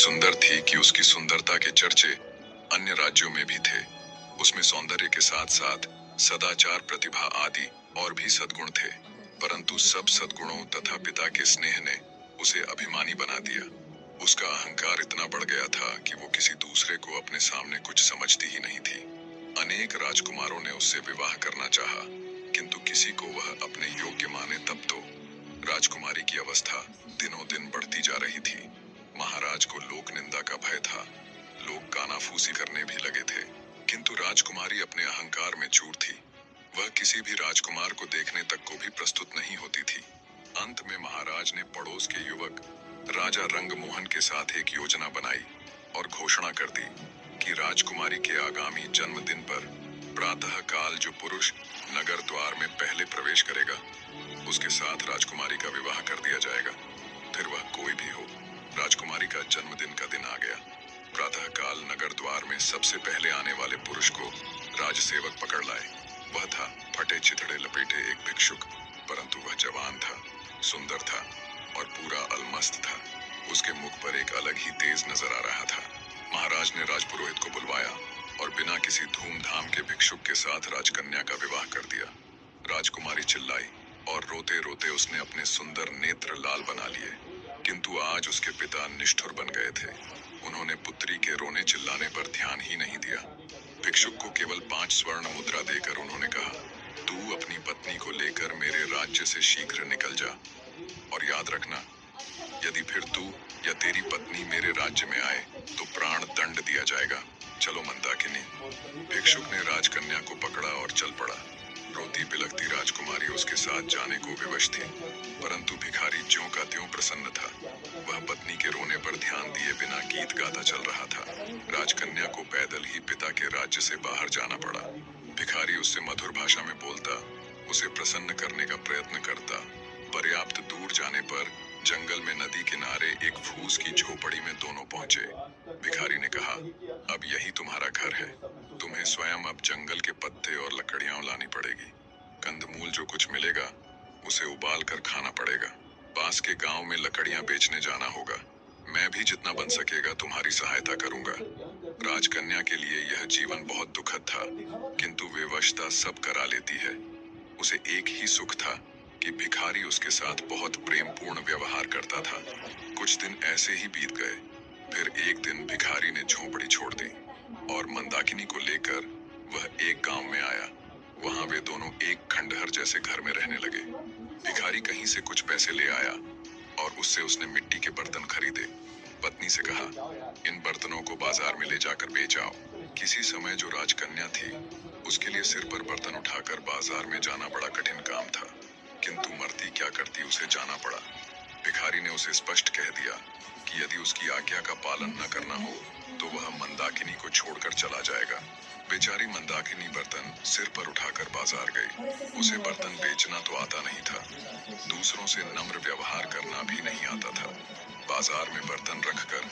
सुंदर थी कि उसकी सुंदरता के चर्चे अन्य राज्यों में भी थे। उसमें सौंदर्य के साथ साथ सदाचार, प्रतिभा आदि और भी सद्गुण थे। परंतु सब सद्गुणों तथा पिता के स्नेह ने उसे अभिमानी बना दिया। उसका अहंकार इतना बढ़ गया था कि वो किसी दूसरे को अपने सामने कुछ समझती ही नहीं थी। अनेक राजकुमारों ने उससे विवाह करना चाहा, किंतु किसी को वह अपने योग्य माने तब तो। राजकुमारी की अवस्था दिनों दिन बढ़ती जा रही थी। महाराज को लोक निंदा का भय था। लोग कानाफूसी करने भी लगे थे, किंतु राजकुमारी अपने अहंकार में चूर थी। वह किसी भी राजकुमार को देखने तक को भी प्रस्तुत नहीं होती थी। अंत में महाराज ने पड़ोस के युवक राजा रंगमोहन के साथ एक योजना बनाई और घोषणा कर दी कि राजकुमारी के आगामी जन्मदिन पर प्रातः काल जो पुरुष नगर द्वार में पहले प्रवेश करेगा, उसके साथ राजकुमारी का विवाह कर दिया जाएगा, फिर वह कोई भी हो। राजकुमारी का जन्मदिन का दिन आ गया। प्रातः काल नगर द्वार में सबसे पहले आने वाले पुरुष को राजसेवक पकड़ लाए। वह था फटे चिथड़े लपेटे एक भिक्षुक, परंतु वह जवान था, सुंदर था और पूरा अलमस्त था। उसके मुख पर एक अलग ही तेज नजर आ रहा था। महाराज ने राजपुरोहित को बुलवाया और बिना किसी धूमधाम के भिक्षुक के साथ राजकन्या का विवाह कर दिया। राजकुमारी चिल्लाई और रोते रोते उसने अपने सुंदर नेत्र लाल बना लिए, किंतु आज उसके पिता निष्ठुर बन गए थे। उन्होंने पुत्री के रोने चिल्लाने पर ध्यान ही नहीं दिया। भिक्षुक को केवल 5 स्वर्ण मुद्रा देकर उन्होंने कहा, तू अपनी पत्नी को लेकर मेरे राज्य से शीघ्र निकल जा, और याद रखना, यदि फिर तू या तेरी पत्नी मेरे राज्य में आए तो प्राण दंड दिया जाएगा। चलो मंदाकिनी। भिक्षुक ने राजकन्या को पकड़ा और चल पड़ा। रोती बिलखती राजकुमारी उसके साथ जाने को विवश थी, परंतु भिखारी ज्यों का त्यों प्रसन्न था। वह पत्नी के रोने पर ध्यान दिए बिना गीत गाता चल रहा था। राजकन्या को पैदल ही पिता के राज्य से बाहर जाना पड़ा। भिखारी उससे मधुर भाषा में बोलता, उसे प्रसन्न करने का प्रयत्न करता। पर्याप्त दूर जाने पर जंगल में नदी किनारे एक फूस की झोपड़ी में दोनों पहुंचे। भिखारी ने कहा, अब यही तुम्हारा घर है। तुम्हें स्वयं अब जंगल के पत्ते और लकड़ियां लानी पड़ेगी। कंदमूल जो कुछ मिलेगा उसे उबाल कर खाना पड़ेगा। पास के गांव में लकड़ियां बेचने जाना होगा। मैं भी जितना बन सकेगा तुम्हारी सहायता करूंगा। राजकन्या के लिए यह जीवन बहुत दुखद था, किंतु विवशता सब करा लेती है। उसे एक ही सुख था कि भिखारी उसके साथ बहुत प्रेमपूर्ण व्यवहार करता था। कुछ दिन ऐसे ही बीत गए। फिर एक दिन भिखारी ने झोपड़ी छोड़ दी और मंदाकिनी को लेकर वह एक गांव में आया। वहां वे दोनों एक खंडहर जैसे घर में रहने लगे। भिखारी कहीं से कुछ पैसे ले आया और उससे उसने मिट्टी के बर्तन खरीदे। पत्नी से कहा, इन बर्तनों को बाजार में ले जाकर बेच आओ। किसी समय जो राजकन्या थी, उसके लिए सिर पर बर्तन उठाकर बाजार में जाना बड़ा कठिन काम था, किंतु मरती क्या करती उसे जाना पड़ा। भिखारी ने उसे स्पष्ट कह दिया कि यदि उसकी आज्ञा का पालन न करना हो तो वह मंदाकिनी को छोड़कर चला जाएगा। बेचारी मंदाकिनी बर्तन सिर पर उठाकर बाजार गई। उसे बर्तन बेचना तो आता नहीं था, दूसरों से नम्र व्यवहार करना भी नहीं आता था। बाजार में बर्तन रखकर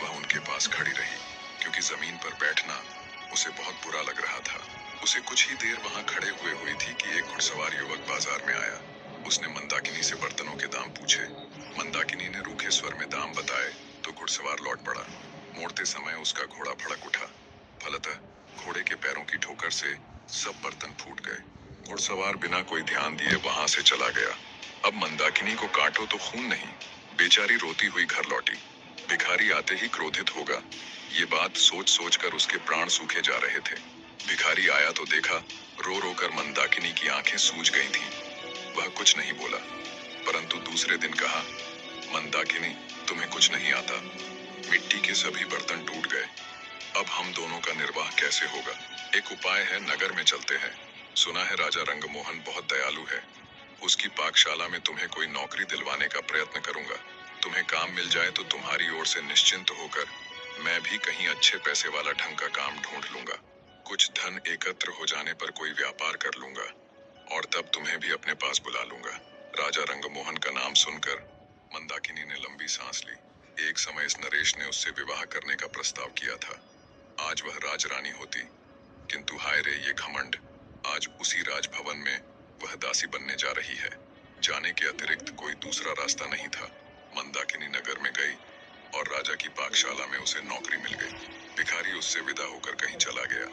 वह उनके पास खड़ी रही, क्योंकि जमीन पर बैठना उसे बहुत बुरा लग रहा था। उसे कुछ ही देर वहां खड़े हुई थी कि एक घुड़सवार युवक बाजार में आया। उसने मंदाकिनी से बर्तनों के दाम पूछे। मंदाकिनी ने रूखे स्वर में दाम बताए तो घुड़सवार लौट पड़ा। मोड़ते समय उसका घोड़ा भड़क उठा। फलतः घोड़े के पैरों की ठोकर से सब बर्तन फूट गए। घुड़सवार बिना कोई ध्यान दिए वहां से चला गया। अब मंदाकिनी को काटो तो खून नहीं। बेचारी रोती हुई घर लौटी। भिखारी आते ही क्रोधित होगा, ये बात सोच सोच कर उसके प्राण सूखे जा रहे थे। भिखारी आया तो देखा, रो रो कर मंदाकिनी की आंखें सूज गई थीं। वह कुछ नहीं बोला, परंतु दूसरे दिन कहा, मंदाकिनी, तुम्हें कुछ नहीं आता। मिट्टी के सभी बर्तन टूट गए। अब हम दोनों का निर्वाह कैसे होगा? एक उपाय है, नगर में चलते हैं। सुना है राजा रंगमोहन बहुत दयालु है। उसकी पाकशाला में तुम्हें कोई नौकरी दिलवाने का प्रयत्न करूंगा। तुम्हें काम मिल जाए तो तुम्हारी ओर से निश्चिंत होकर मैं भी कहीं अच्छे पैसे वाला ढंग का काम ढूंढ लूंगा। कुछ धन एकत्र हो जाने पर कोई व्यापार कर लूंगा और तब तुम्हें भी अपने पास बुला लूंगा। राजा रंगमोहन का नाम सुनकर मंदाकिनी ने लंबी सांस ली। एक समय इस नरेश ने उससे विवाह करने का प्रस्ताव किया था। आज वह राजरानी होती, किंतु हाय रे ये घमंड, आज उसी राजभवन में वह दासी बनने जा रही है। जाने के अतिरिक्त कोई दूसरा रास्ता नहीं था। मंदाकिनी नगर में गई और राजा की पाकशाला में उसे नौकरी मिल गई। भिखारी उससे विदा होकर कहीं चला गया।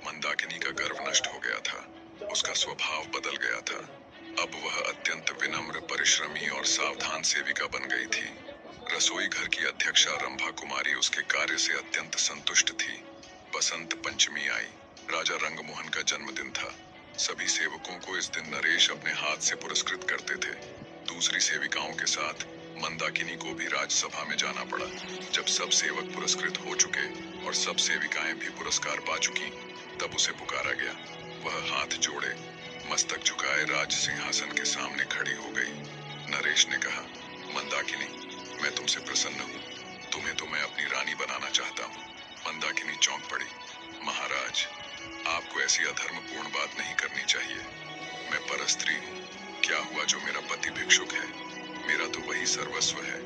मंदाकिनी का गर्व नष्ट हो गया था। उसका स्वभाव बदल गया था। अब वह अत्यंत विनम्र, परिश्रमी और सावधान सेविका बन गई थी। रसोई घर की अध्यक्षा रंभा कुमारी उसके कार्य से अत्यंत संतुष्ट थी। बसंत पंचमी आई। राजा रंगमोहन का जन्मदिन था। सभी सेवकों को इस दिन नरेश अपने हाथ से पुरस्कृत करते थे। दूसरी सेविकाओं के साथ मंदाकिनी को भी राजसभा में जाना पड़ा। जब सब सेवक पुरस्कृत हो चुके और सब सेविकाएं भी पुरस्कार पा चुकी, तब उसे पुकारा गया। वह हाथ जोड़े, मस्तक झुकाए राज सिंहासन के सामने खड़ी हो गई। नरेश ने कहा, मंदाकिनी, मैं तुमसे प्रसन्न हूँ। तुम्हें तो मैं अपनी रानी बनाना चाहता हूँ। मंदाकिनी चौंक पड़ी। महाराज, आपको ऐसी अधर्मपूर्ण बात नहीं करनी चाहिए। मैं परस्त्री हूँ। क्या हुआ जो मेरा पति भिक्षुक है? मेरा तो वही सर्वस्व है।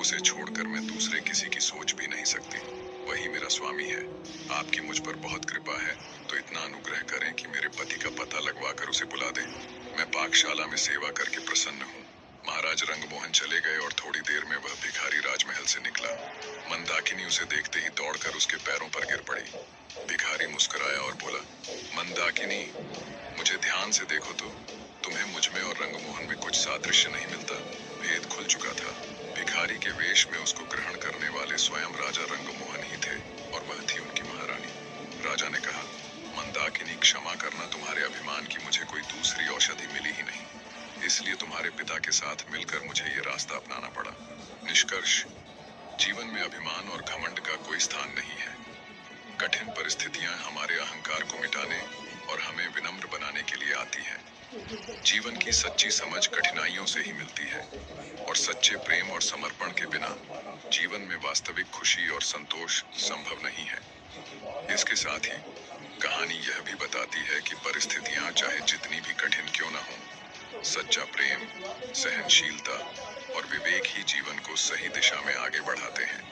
उसे छोड़कर मैं दूसरे किसी की सोच भी नहीं सकती। वही मेरा स्वामी है। आपकी मुझ पर बहुत कृपा है, तो इतना अनुग्रह करें कि मेरे पति का पता लगवाकर उसे बुला दें। मैं पाकशाला में सेवा करके प्रसन्न हूँ। महाराज रंगमोहन चले गए और थोड़ी देर में वह भिखारी राजमहल से निकला। मंदाकिनी उसे देखते ही दौड़कर उसके पैरों पर गिर पड़ी। भिखारी मुस्कुराया और बोला, मंदाकिनी, मुझे ध्यान से देखो तो तुम्हें मुझ में और रंगमोहन में कुछ सादृश्य नहीं मिलता। भेद खुल चुका था। भिखारी के वेश में उसको ग्रहण करने वाले स्वयं राजा रंगमोहन ही थे और वह थी उनकी महारानी। राजा ने कहा, मंदाकिनी, क्षमा करना, तुम्हारे अभिमान की मुझे कोई दूसरी औषधि मिली ही नहीं, इसलिए तुम्हारे पिता के साथ मिलकर मुझे ये रास्ता अपनाना पड़ा। निष्कर्ष, जीवन में अभिमान और घमंड का कोई स्थान नहीं है। कठिन परिस्थितियां हमारे अहंकार को मिटाने और हमें विनम्र बनाने के लिए आती हैं। जीवन की सच्ची समझ कठिनाइयों से ही मिलती है और सच्चे प्रेम और समर्पण के बिना जीवन में वास्तविक खुशी और संतोष संभव नहीं है। इसके साथ ही कहानी यह भी बताती है कि परिस्थितियां चाहे जितनी भी कठिन क्यों न हो, सच्चा प्रेम, सहनशीलता और विवेक ही जीवन को सही दिशा में आगे बढ़ाते हैं।